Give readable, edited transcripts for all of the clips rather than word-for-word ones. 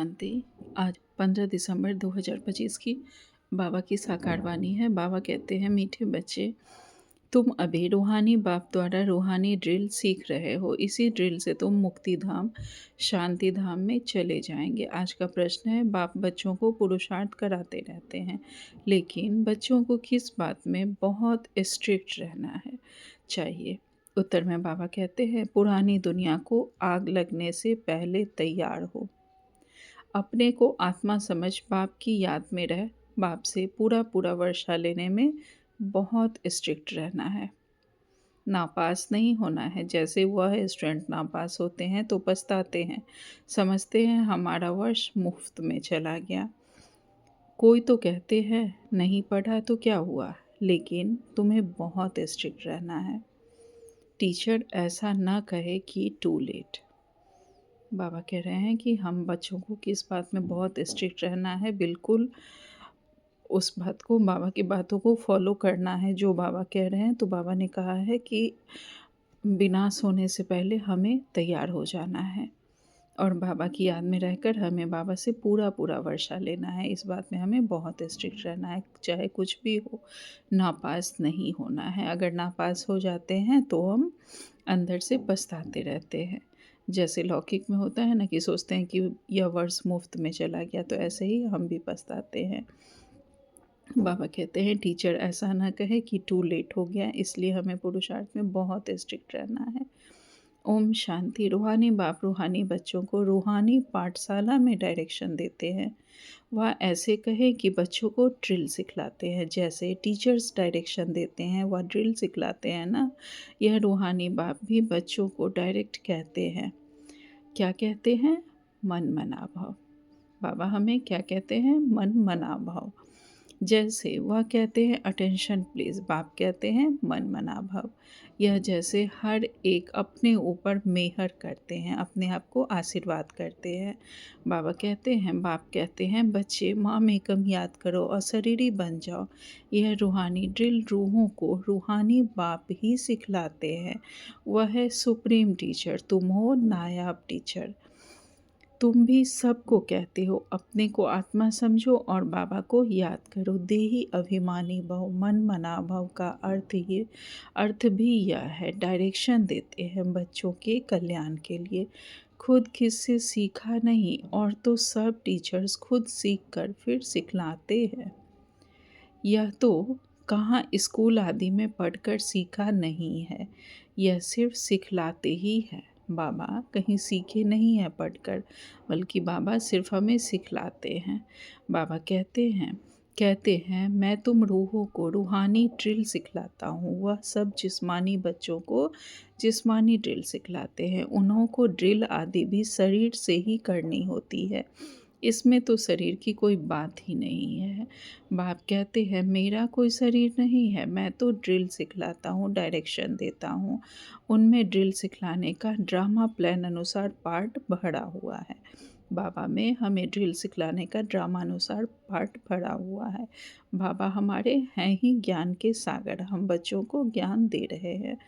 शांति। आज 15 दिसंबर 2025 की बाबा की साकार वाणी है। बाबा कहते हैं, मीठे बच्चे, तुम अभी रूहानी बाप द्वारा रूहानी ड्रिल सीख रहे हो। इसी ड्रिल से तुम मुक्ति धाम, शांति धाम में चले जाएंगे। आज का प्रश्न है, बाप बच्चों को पुरुषार्थ कराते रहते हैं, लेकिन बच्चों को किस बात में बहुत स्ट्रिक्ट रहना है चाहिए? उत्तर में बाबा कहते हैं, पुरानी दुनिया को आग लगने से पहले तैयार हो। अपने को आत्मा समझ बाप की याद में रह बाप से पूरा पूरा वर्षा लेने में बहुत स्ट्रिक्ट रहना है। नापास नहीं होना है। जैसे वह स्टूडेंट नापास होते हैं तो पछताते हैं, समझते हैं हमारा वर्ष मुफ्त में चला गया। कोई तो कहते हैं नहीं पढ़ा तो क्या हुआ, लेकिन तुम्हें बहुत स्ट्रिक्ट रहना है। टीचर ऐसा ना कहे कि टू लेट। बाबा कह रहे हैं कि हम बच्चों को किस बात में बहुत स्ट्रिक्ट रहना है। बिल्कुल उस बात को, बाबा की बातों को फॉलो करना है जो बाबा कह रहे हैं। तो बाबा ने कहा है कि विनाश होने से पहले हमें तैयार हो जाना है और बाबा की याद में रहकर हमें बाबा से पूरा पूरा वर्षा लेना है। इस बात में हमें बहुत स्ट्रिक्ट रहना है, चाहे कुछ भी हो। नापास नहीं होना है। अगर नापास हो जाते हैं तो हम अंदर से पछताते रहते हैं। जैसे लौकिक में होता है ना कि सोचते हैं कि यह वर्ष मुफ्त में चला गया, तो ऐसे ही हम भी पछताते हैं। बाबा कहते हैं, टीचर ऐसा ना कहे कि टू लेट हो गया, इसलिए हमें पुरुषार्थ में बहुत स्ट्रिक्ट रहना है। ओम शांति। रूहानी बाप रूहानी बच्चों को रूहानी पाठशाला में डायरेक्शन देते हैं। वह ऐसे कहे कि बच्चों को ड्रिल सिखलाते हैं। जैसे टीचर्स डायरेक्शन देते हैं, वह ड्रिल सिखलाते हैं ना। यह रूहानी बाप भी बच्चों को डायरेक्ट कहते हैं। क्या कहते हैं? मन मना भाव। बाबा हमें क्या कहते हैं? मन मना भाव। जैसे वह कहते हैं अटेंशन प्लीज़, बाप कहते हैं मन मना भाव। यह जैसे हर एक अपने ऊपर मेहर करते हैं, अपने आप को आशीर्वाद करते हैं। बाबा कहते हैं, बाप कहते हैं, बच्चे माँ में कम याद करो और शरीरी बन जाओ। यह रूहानी ड्रिल रूहों को रूहानी बाप ही सिखलाते हैं। वह है सुप्रीम टीचर, तुम हो नायाब टीचर। तुम भी सबको कहते हो अपने को आत्मा समझो और बाबा को याद करो। देही अभिमानी भव, मन मना भव का अर्थ भी यह है। डायरेक्शन देते हैं बच्चों के कल्याण के लिए। खुद किससे सीखा नहीं, और तो सब टीचर्स खुद सीख कर फिर सिखलाते हैं। यह तो कहाँ स्कूल आदि में पढ़कर सीखा नहीं है, यह सिर्फ सिखलाते ही है। बाबा कहीं सीखे नहीं हैं पढ़कर, बल्कि बाबा सिर्फ हमें सिखलाते हैं। बाबा कहते हैं मैं तुम रूहों को रूहानी ड्रिल सिखलाता हूँ। वह सब जिस्मानी बच्चों को जिस्मानी ड्रिल सिखलाते हैं। उन्हों को ड्रिल आदि भी शरीर से ही करनी होती है। इसमें तो शरीर की कोई बात ही नहीं है। बाप कहते हैं, मेरा कोई शरीर नहीं है, मैं तो ड्रिल सिखलाता हूँ, डायरेक्शन देता हूँ। उनमें ड्रिल सिखलाने का ड्रामा प्लान अनुसार पार्ट भरा हुआ है। बाबा में हमें ड्रिल सिखलाने का ड्रामा अनुसार पार्ट भरा हुआ है। बाबा हमारे हैं ही ज्ञान के सागर, हम बच्चों को ज्ञान दे रहे हैं।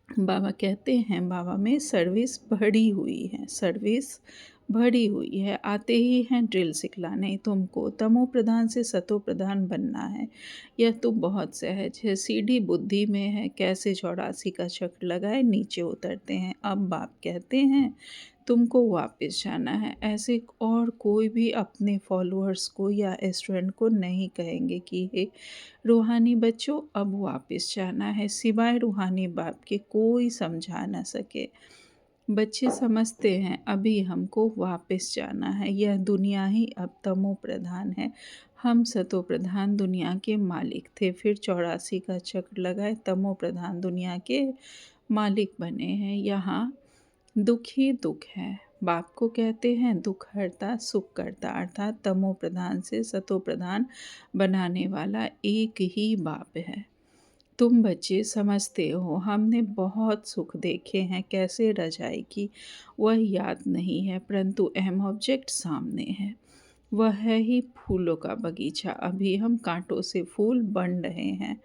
बाबा कहते हैं, बाबा में सर्विस भरी हुई है, सर्विस भरी हुई है। आते ही हैं ड्रिल सिखलाने। तुमको तमो प्रधान से सतो प्रधान बनना है। यह तो बहुत सहज है, सीधी बुद्धि में है। कैसे 84 का चक्र लगाए नीचे उतरते हैं। अब बाप कहते हैं तुमको वापस जाना है। ऐसे और कोई भी अपने फॉलोअर्स को या स्टूडेंट को नहीं कहेंगे कि हे रूहानी बच्चों अब वापस जाना है, सिवाय रूहानी बाप के कोई समझा न सके। बच्चे समझते हैं अभी हमको वापस जाना है। यह दुनिया ही अब तमो प्रधान है, हम सतो प्रधान दुनिया के मालिक थे। फिर 84 का चक्र लगाए, तमो प्रधान दुनिया के मालिक बने हैं। यहाँ दुख ही दुख है। बाप को कहते हैं दुख हरता सुख करता, अर्थात तमो प्रधान से सतो प्रधान बनाने वाला एक ही बाप है। तुम बच्चे समझते हो, हमने बहुत सुख देखे हैं, कैसे रजाई की वह याद नहीं है, परंतु अहम ऑब्जेक्ट सामने है। वह है ही फूलों का बगीचा, अभी हम कांटों से फूल बन रहे हैं।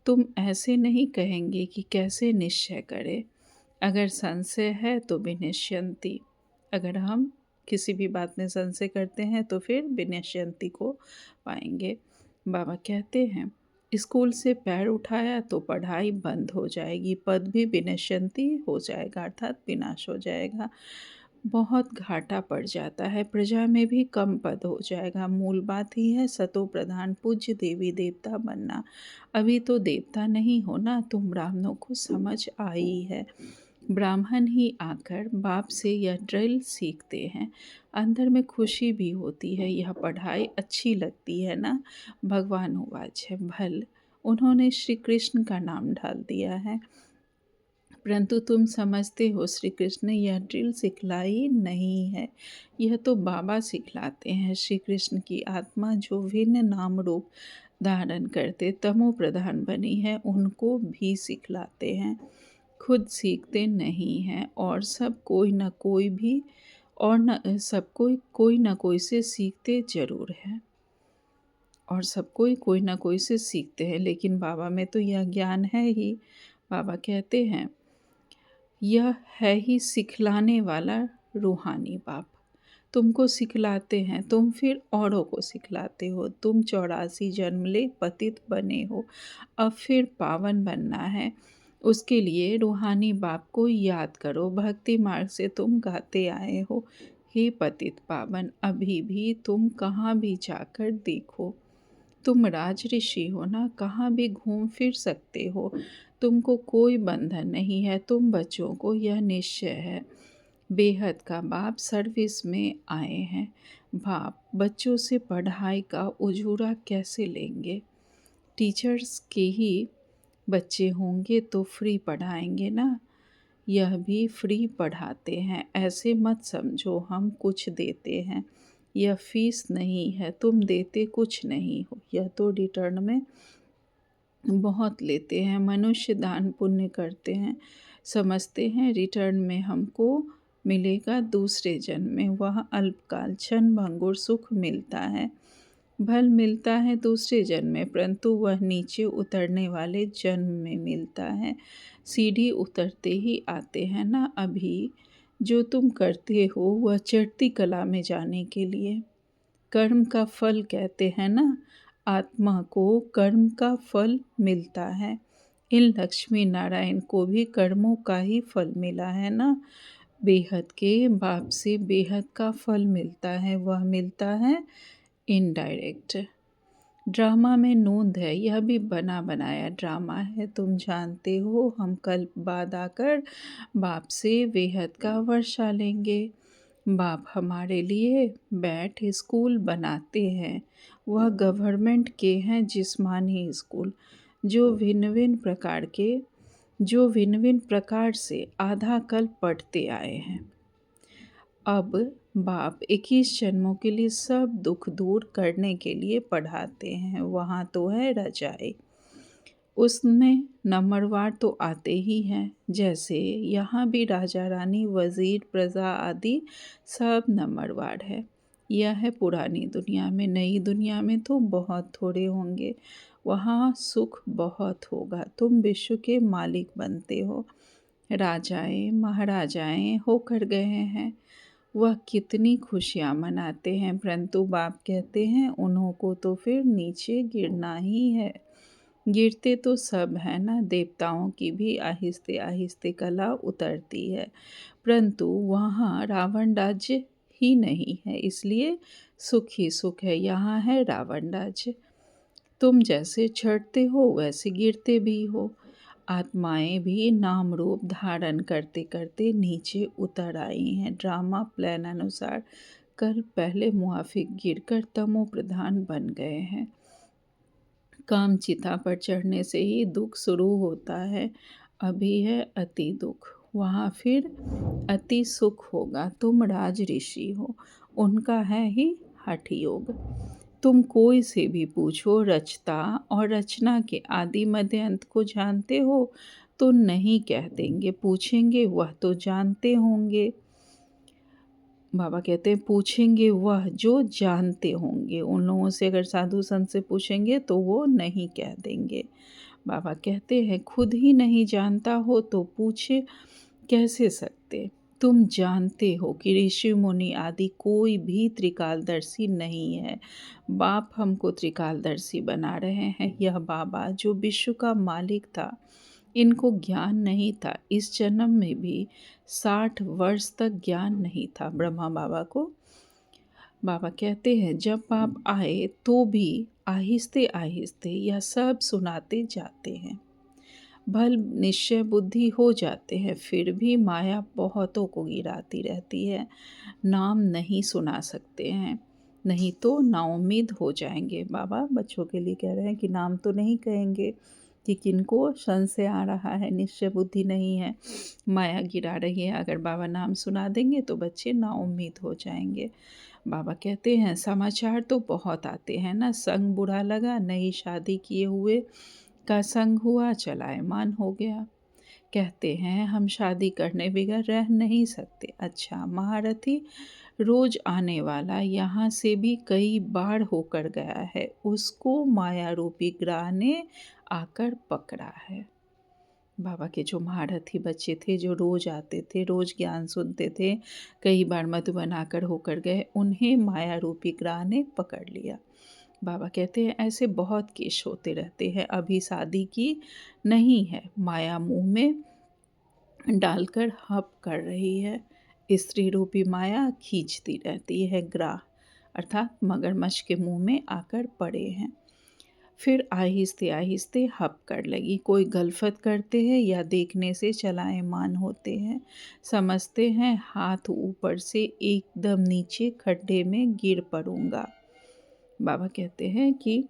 तुम ऐसे नहीं कहेंगे कि कैसे निश्चय करें। अगर संशय है तो विनिश्यंति, अगर हम किसी भी बात में संशय करते हैं तो फिर विनश्यंती को पाएंगे। बाबा कहते हैं स्कूल से पैर उठाया तो पढ़ाई बंद हो जाएगी, पद भी विनश्यंती हो जाएगा अर्थात विनाश हो जाएगा। बहुत घाटा पड़ जाता है, प्रजा में भी कम पद हो जाएगा। मूल बात ही है सतो प्रधान पूज्य देवी देवता बनना। अभी तो देवता नहीं हो ना, तुम ब्राह्मणों को समझ आई है। ब्राह्मण ही आकर बाप से यह ड्रिल सीखते हैं, अंदर में खुशी भी होती है, यह पढ़ाई अच्छी लगती है ना। भगवान उवाच है भल उन्होंने श्री कृष्ण का नाम डाल दिया है, परंतु तुम समझते हो श्री कृष्ण ने यह ड्रिल सिखलाई नहीं है, यह तो बाबा सिखलाते हैं। श्री कृष्ण की आत्मा जो भिन्न नाम रूप धारण करते तमो प्रधान बनी है, उनको भी सिखलाते हैं, खुद सीखते नहीं हैं। और सब कोई न कोई भी और न सब कोई न कोई से सीखते जरूर है, और सब कोई ना कोई से सीखते हैं, लेकिन बाबा में तो यह ज्ञान है ही। बाबा कहते हैं यह है ही सिखलाने वाला रूहानी बाप, तुमको सिखलाते हैं, तुम फिर औरों को सिखलाते हो। तुम 84 जन्म ले पतित बने हो, अब फिर पावन बनना है, उसके लिए रूहानी बाप को याद करो। भक्ति मार्ग से तुम गाते आए हो, हे पतित पावन अभी भी तुम कहाँ भी जाकर देखो, तुम राज ऋषि हो ना, कहाँ भी घूम फिर सकते हो, तुमको कोई बंधन नहीं है। तुम बच्चों को यह निश्चय है, बेहद का बाप सर्विस में आए हैं। बाप बच्चों से पढ़ाई का उजूरा कैसे लेंगे, टीचर्स के ही बच्चे होंगे तो फ्री पढ़ाएंगे ना, यह भी फ्री पढ़ाते हैं। ऐसे मत समझो हम कुछ देते हैं, यह फीस नहीं है, तुम देते कुछ नहीं हो, यह तो रिटर्न में बहुत लेते हैं। मनुष्य दान पुण्य करते हैं, समझते हैं रिटर्न में हमको मिलेगा दूसरे जन्म में, वह अल्पकाल क्षण भंगुर सुख मिलता है, भल मिलता है दूसरे जन्म में, परंतु वह नीचे उतरने वाले जन्म में मिलता है। सीढ़ी उतरते ही आते हैं ना। अभी जो तुम करते हो वह चढ़ती कला में जाने के लिए, कर्म का फल कहते हैं ना, आत्मा को कर्म का फल मिलता है। इन लक्ष्मी नारायण को भी कर्मों का ही फल मिला है ना। बेहद के बाप से बेहद का फल मिलता है, वह मिलता है इनडायरेक्ट। ड्रामा में नोंद है, यह भी बना बनाया ड्रामा है, तुम जानते हो। हम कल बाद आकर बाप से बेहद का वर्षा लेंगे। बाप हमारे लिए बैठ स्कूल बनाते हैं, वह गवर्नमेंट के हैं जिस्मानी स्कूल, जो भिन्न भिन्न प्रकार से आधा कल पढ़ते आए हैं। अब बाप 21 जन्मों के लिए सब दुख दूर करने के लिए पढ़ाते हैं। वहाँ तो है रजाई, उसमें नंबरवार तो आते ही हैं, जैसे यहाँ भी राजा रानी वजीर प्रजा आदि सब नंबरवार है। यह है पुरानी दुनिया में, नई दुनिया में तो बहुत थोड़े होंगे, वहाँ सुख बहुत होगा। तुम विश्व के मालिक बनते हो, राजाएं महाराजाएं होकर गए हैं, वह कितनी खुशियाँ मनाते हैं, परंतु बाप कहते हैं उन्हों को तो फिर नीचे गिरना ही है। गिरते तो सब है ना, देवताओं की भी आहिस्ते आहिस्ते कला उतरती है, परंतु वहाँ रावण राज्य ही नहीं है, इसलिए सुख ही सुख है। यहाँ है रावण राज्य, तुम जैसे चढ़ते हो वैसे गिरते भी हो। आत्माएं भी नाम रूप धारण करते करते नीचे उतर आई हैं। ड्रामा प्लान अनुसार कल पहले मुआफिक गिरकर तमो प्रधान बन गए हैं। काम चिता पर चढ़ने से ही दुख शुरू होता है, अभी है अति दुख, वहाँ फिर अति सुख होगा। तुम राज ऋषि हो, उनका है ही हठ योग। तुम कोई से भी पूछो रचता और रचना के आदि मध्य अंत को जानते हो तो नहीं कह देंगे, पूछेंगे वह तो जानते होंगे। बाबा कहते हैं पूछेंगे वह जो जानते होंगे, उन लोगों से अगर साधु संत से पूछेंगे तो वो नहीं कह देंगे। बाबा कहते हैं खुद ही नहीं जानता हो तो पूछे कैसे सकते, तुम जानते हो कि ऋषि मुनि आदि कोई भी त्रिकालदर्शी नहीं है। बाप हमको त्रिकालदर्शी बना रहे हैं। यह बाबा जो विश्व का मालिक था, इनको ज्ञान नहीं था। इस जन्म में भी 60 वर्ष तक ज्ञान नहीं था ब्रह्मा बाबा को। बाबा कहते हैं जब आप आए तो भी आहिस्ते आहिस्ते यह सब सुनाते जाते हैं। भल निश्चय बुद्धि हो जाते हैं, फिर भी माया बहुतों को गिराती रहती है। नाम नहीं सुना सकते हैं, नहीं तो नाउम्मीद हो जाएंगे। बाबा बच्चों के लिए कह रहे हैं कि नाम तो नहीं कहेंगे कि किनको संशय आ रहा है, निश्चय बुद्धि नहीं है, माया गिरा रही है। अगर बाबा नाम सुना देंगे तो बच्चे नाउम्मीद हो जाएंगे। बाबा कहते हैं समाचार तो बहुत आते हैं ना, संग बुरा लगा, नई शादी किए हुए का संग हुआ, चलायमान हो गया। कहते हैं हम शादी करने बगैर रह नहीं सकते। अच्छा महारथी रोज आने वाला यहाँ से भी कई बार होकर गया है, उसको माया रूपी ग्रह ने आकर पकड़ा है। बाबा के जो महारथी बच्चे थे, जो रोज आते थे, रोज ज्ञान सुनते थे, कई बार मधुबन आकर होकर गए, उन्हें माया रूपी ग्रह ने पकड़ लिया। बाबा कहते हैं ऐसे बहुत केस होते रहते हैं। अभी शादी की नहीं है, माया मुंह में डालकर हप कर रही है। स्त्री रूपी माया खींचती रहती है। ग्राह अर्थात मगरमच्छ के मुंह में आकर पड़े हैं। फिर आहिस्ते आहिस्ते हप कर लगी। कोई गलफत करते हैं या देखने से चलायमान होते हैं, समझते हैं हाथ ऊपर से एकदम नीचे खड्डे में गिर पड़ूंगा। बाबा कहते हैं कि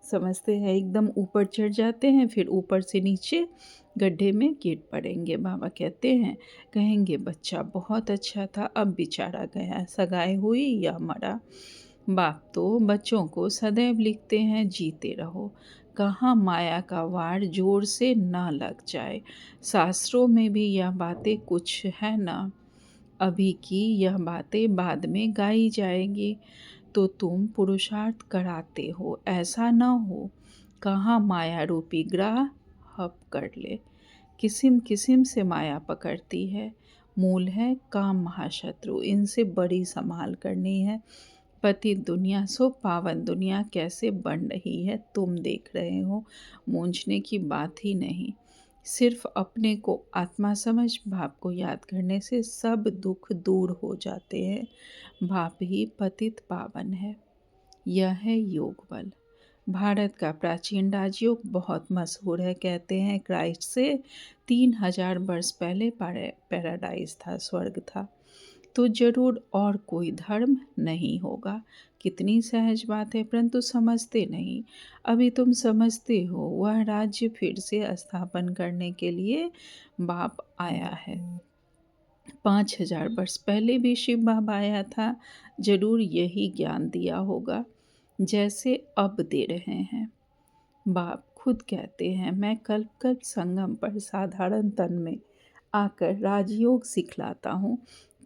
समझते हैं एकदम ऊपर चढ़ जाते हैं, फिर ऊपर से नीचे गड्ढे में गिर पड़ेंगे। बाबा कहते हैं कहेंगे बच्चा बहुत अच्छा था, अब बेचारा गया, सगाई हुई या मरा। बाप तो बच्चों को सदैव लिखते हैं जीते रहो, कहाँ माया का वार जोर से ना लग जाए। शास्त्रों में भी यह बातें कुछ है ना, अभी की यह बातें बाद में गाई जाएंगी। तो तुम पुरुषार्थ कराते हो, ऐसा न हो कहाँ माया रूपी ग्रह हप कर ले। किस्म किस्म से माया पकड़ती है। मूल है काम महाशत्रु, इनसे बड़ी संभाल करनी है। पति दुनिया सो पावन दुनिया कैसे बन रही है तुम देख रहे हो, मूंझने की बात ही नहीं। सिर्फ अपने को आत्मा समझ भाव को याद करने से सब दुख दूर हो जाते हैं। भाव ही पतित पावन है। यह है योग बल। भारत का प्राचीन राजयोग बहुत मशहूर है। कहते हैं क्राइस्ट से 3000 वर्ष पहले पैराडाइज था, स्वर्ग था। तो जरूर और कोई धर्म नहीं होगा। कितनी सहज बात है, परंतु समझते नहीं। अभी तुम समझते हो, वह राज्य फिर से स्थापन करने के लिए बाप आया है। 5000 वर्ष पहले भी शिव बाबा आया था, जरूर यही ज्ञान दिया होगा जैसे अब दे रहे हैं। बाप खुद कहते हैं मैं कल्प कल्प संगम पर साधारण तन में आकर राजयोग सिखलाता हूँ।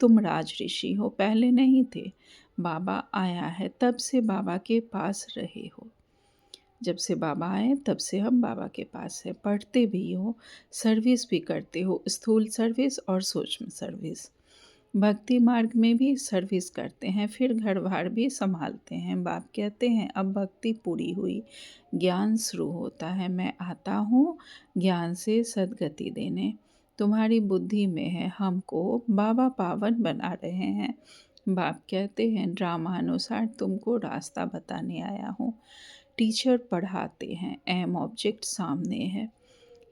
तुम राज ऋषि हो, पहले नहीं थे। बाबा आया है, तब से बाबा के पास रहे हो। जब से बाबा आए तब से हम बाबा के पास हैं। पढ़ते भी हो, सर्विस भी करते हो, स्थूल सर्विस और सूक्ष्म सर्विस। भक्ति मार्ग में भी सर्विस करते हैं, फिर घर बार भी संभालते हैं। बाप कहते हैं अब भक्ति पूरी हुई, ज्ञान शुरू होता है। मैं आता हूँ ज्ञान से सद्गति देने। तुम्हारी बुद्धि में है, हमको बाबा पावन बना रहे हैं। बाप कहते हैं ड्रामा अनुसार तुमको रास्ता बताने आया हूँ। टीचर पढ़ाते हैं, एम ऑब्जेक्ट सामने है।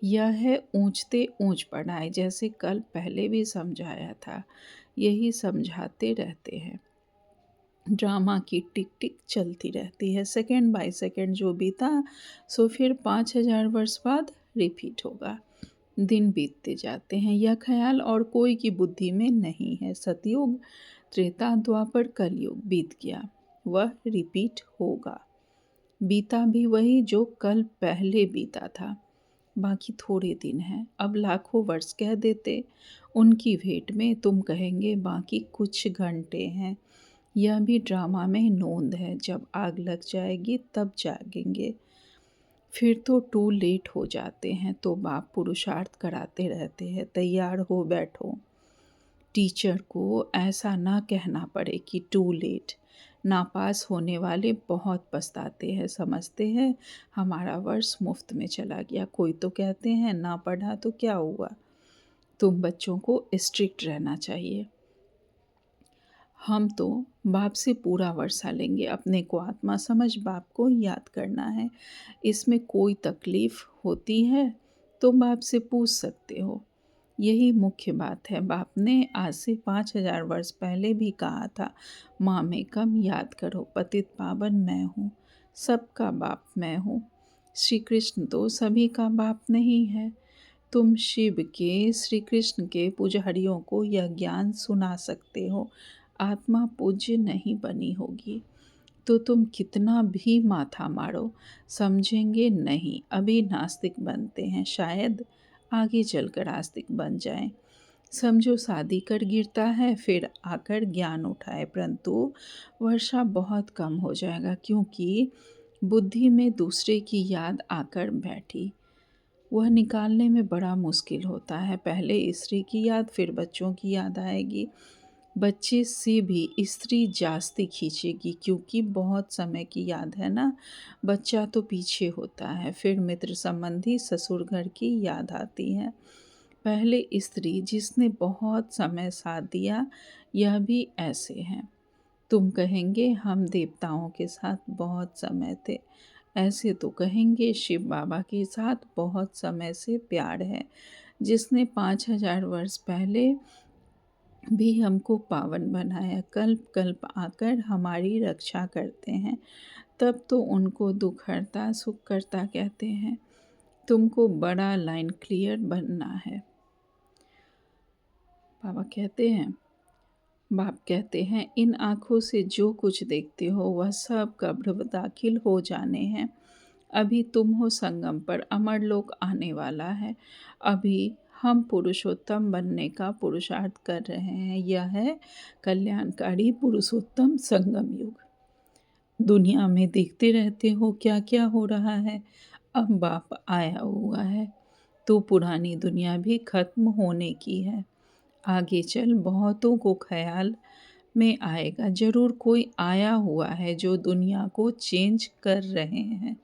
यह है ऊंचते ऊंच पढ़ाई, जैसे कल पहले भी समझाया था, यही समझाते रहते हैं। ड्रामा की टिक टिक चलती रहती है, सेकंड बाय सेकंड जो बीता सो फिर 5000 वर्ष बाद रिपीट होगा। दिन बीतते जाते हैं, यह ख्याल और कोई की बुद्धि में नहीं है। सतयुग, त्रेता, द्वापर, कलयुग बीत गया, वह रिपीट होगा। बीता भी वही जो कल पहले बीता था। बाकी थोड़े दिन हैं, अब लाखों वर्ष कह देते। उनकी भेंट में तुम कहेंगे बाकी कुछ घंटे हैं। यह भी ड्रामा में नोंद है, जब आग लग जाएगी तब जागेंगे। फिर तो टू लेट हो जाते हैं। तो बाप पुरुषार्थ कराते रहते हैं, तैयार हो बैठो। टीचर को ऐसा ना कहना पड़े कि टू लेट। नापास होने वाले बहुत पछताते हैं, समझते हैं हमारा वर्ष मुफ्त में चला गया। कोई तो कहते हैं ना पढ़ा तो क्या हुआ। तुम बच्चों को स्ट्रिक्ट रहना चाहिए। हम तो बाप से पूरा वर्षा लेंगे, अपने को आत्मा समझ बाप को याद करना है। इसमें कोई तकलीफ होती है तो बाप से पूछ सकते हो। यही मुख्य बात है। बाप ने आज से 5000 वर्ष पहले भी कहा था, माँ में कम याद करो, पतित पावन मैं हूँ, सबका बाप मैं हूँ। श्री कृष्ण तो सभी का बाप नहीं है। तुम शिव के, श्री कृष्ण के पुजारियों को यह ज्ञान सुना सकते हो, आत्मा पूज्य नहीं बनी होगी तो तुम कितना भी माथा मारो समझेंगे नहीं। अभी नास्तिक बनते हैं, शायद आगे चलकर आस्तिक बन जाएं। समझो शादी कर गिरता है फिर आकर ज्ञान उठाए, परंतु वर्षा बहुत कम हो जाएगा क्योंकि बुद्धि में दूसरे की याद आकर बैठी। वह निकालने में बड़ा मुश्किल होता है। पहले स्त्री की याद फिर बच्चों की याद आएगी। बच्चे से भी स्त्री जास्ती खींचेगी क्योंकि बहुत समय की याद है ना। बच्चा तो पीछे होता है, फिर मित्र संबंधी ससुर घर की याद आती है। पहले स्त्री जिसने बहुत समय साथ दिया, यह भी ऐसे हैं। तुम कहेंगे हम देवताओं के साथ बहुत समय थे, ऐसे तो कहेंगे शिव बाबा के साथ बहुत समय से प्यार है, जिसने 5000 वर्ष पहले भी हमको पावन बनाया, कल्प कल्प आकर हमारी रक्षा करते हैं। तब तो उनको दुखहर्ता सुखकर्ता कहते हैं। तुमको बड़ा लाइन क्लियर बनना है। बाप कहते हैं इन आँखों से जो कुछ देखते हो वह सब कब्र दाखिल हो जाने हैं। अभी तुम हो संगम पर, अमर लोक आने वाला है। अभी हम पुरुषोत्तम बनने का पुरुषार्थ कर रहे हैं। यह है कल्याणकारी पुरुषोत्तम संगम युग। दुनिया में देखते रहते हो क्या क्या हो रहा है। अब बाप आया हुआ है तो पुरानी दुनिया भी खत्म होने की है। आगे चल बहुतों को ख्याल में आएगा, जरूर कोई आया हुआ है जो दुनिया को चेंज कर रहे हैं।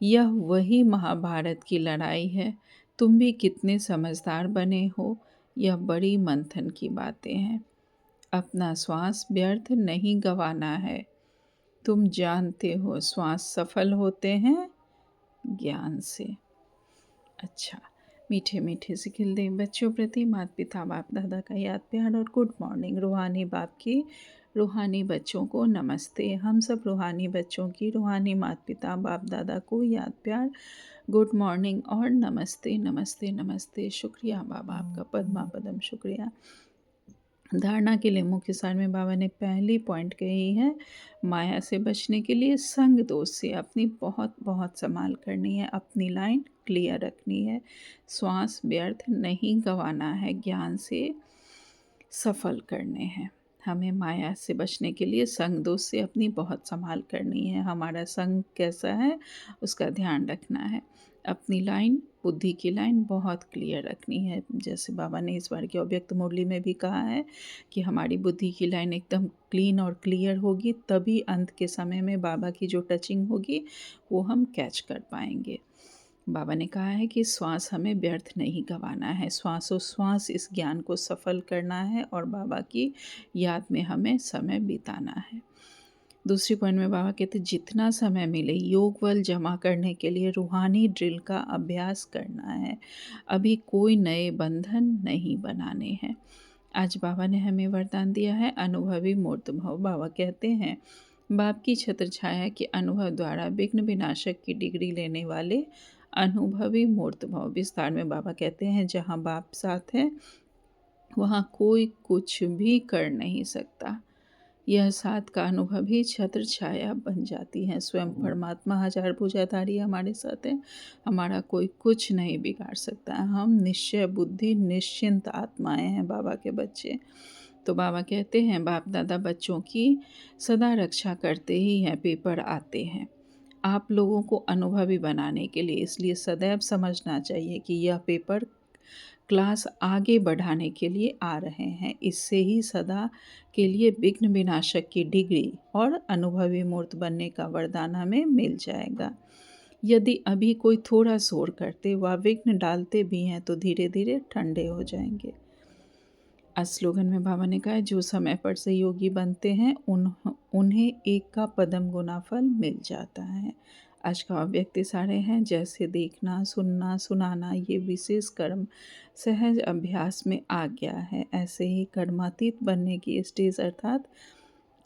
यह वही महाभारत की लड़ाई है। तुम भी कितने समझदार बने हो। यह बड़ी मंथन की बातें हैं। अपना श्वास व्यर्थ नहीं गंवाना है। तुम जानते हो श्वास सफल होते हैं ज्ञान से। अच्छा, मीठे मीठे से खिलते बच्चों प्रति माता पिता बाप दादा का याद प्यार और गुड मॉर्निंग। रूहानी बाप की रूहानी बच्चों को नमस्ते। हम सब रूहानी बच्चों की रूहानी माता पिता बाप दादा को याद प्यार, गुड मॉर्निंग और नमस्ते नमस्ते नमस्ते। शुक्रिया बाबा आपका, पद्मा पदम शुक्रिया। धारणा के लिए मुख्य सार में बाबा ने पहली पॉइंट कही है, माया से बचने के लिए संग दोष से अपनी बहुत बहुत संभाल करनी है, अपनी लाइन क्लियर रखनी है, श्वास व्यर्थ नहीं गंवाना है, ज्ञान से सफल करने हैं। हमें माया से बचने के लिए संग दोष से अपनी बहुत संभाल करनी है। हमारा संग कैसा है उसका ध्यान रखना है। अपनी लाइन, बुद्धि की लाइन बहुत क्लियर रखनी है। जैसे बाबा ने इस बार की अव्यक्त मुरली में भी कहा है कि हमारी बुद्धि की लाइन एकदम क्लीन और क्लियर होगी, तभी अंत के समय में बाबा की जो टचिंग होगी वो हम कैच कर पाएंगे। बाबा ने कहा है कि श्वास हमें व्यर्थ नहीं गंवाना है, श्वासोश्वास इस ज्ञान को सफल करना है और बाबा की याद में हमें समय बिताना है। दूसरी पॉइंट में बाबा कहते जितना समय मिले योग बल जमा करने के लिए रूहानी ड्रिल का अभ्यास करना है। अभी कोई नए बंधन नहीं बनाने हैं। आज बाबा ने हमें वरदान दिया है अनुभवी मूर्त भाव। बाबा कहते हैं बाप की छत्र छाया के अनुभव द्वारा विघ्न विनाशक की डिग्री लेने वाले अनुभवी मूर्त भाव। विस्तार में बाबा कहते हैं जहाँ बाप साथ है वहाँ कोई कुछ भी कर नहीं सकता। यह साथ का अनुभव ही छत्र छाया बन जाती है। स्वयं परमात्मा हजार भुजाधारी हमारे साथ है, हमारा कोई कुछ नहीं बिगाड़ सकता है। हम निश्चय बुद्धि निश्चिंत आत्माएं हैं, बाबा के बच्चे। तो बाबा कहते हैं बाप दादा बच्चों की सदा रक्षा करते ही हैं, पेपर आते हैं आप लोगों को अनुभवी बनाने के लिए। इसलिए सदैव समझना चाहिए कि यह पेपर क्लास आगे बढ़ाने के लिए आ रहे हैं। इससे ही सदा के लिए विघ्न विनाशक की डिग्री और अनुभवी मूर्त बनने का वरदान हमें मिल जाएगा। यदि अभी कोई थोड़ा शोर करते व विघ्न डालते भी हैं तो धीरे धीरे ठंडे हो जाएंगे। आज स्लोगन में बाबा ने कहा है, जो समय पर से योगी बनते हैं उन्हें एक का पदम गुना फल मिल जाता है। आज का अव्यक्त सारे हैं, जैसे देखना, सुनना, सुनाना ये विशेष कर्म सहज अभ्यास में आ गया है, ऐसे ही कर्मातीत बनने की स्टेज अर्थात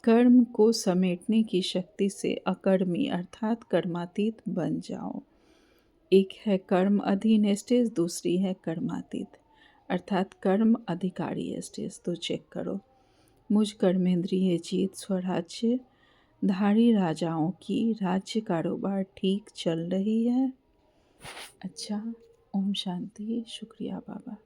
कर्म को समेटने की शक्ति से अकर्मी अर्थात कर्मातीत बन जाओ। एक है कर्म अधीन स्टेज, दूसरी है कर्मातीत अर्थात कर्म अधिकारी स्टेज। तो चेक करो, मुझ कर्मेंद्रिय जीत स्वराज्य धारी राजाओं की राज्य कारोबार ठीक चल रही है। अच्छा, ओम शांति। शुक्रिया बाबा।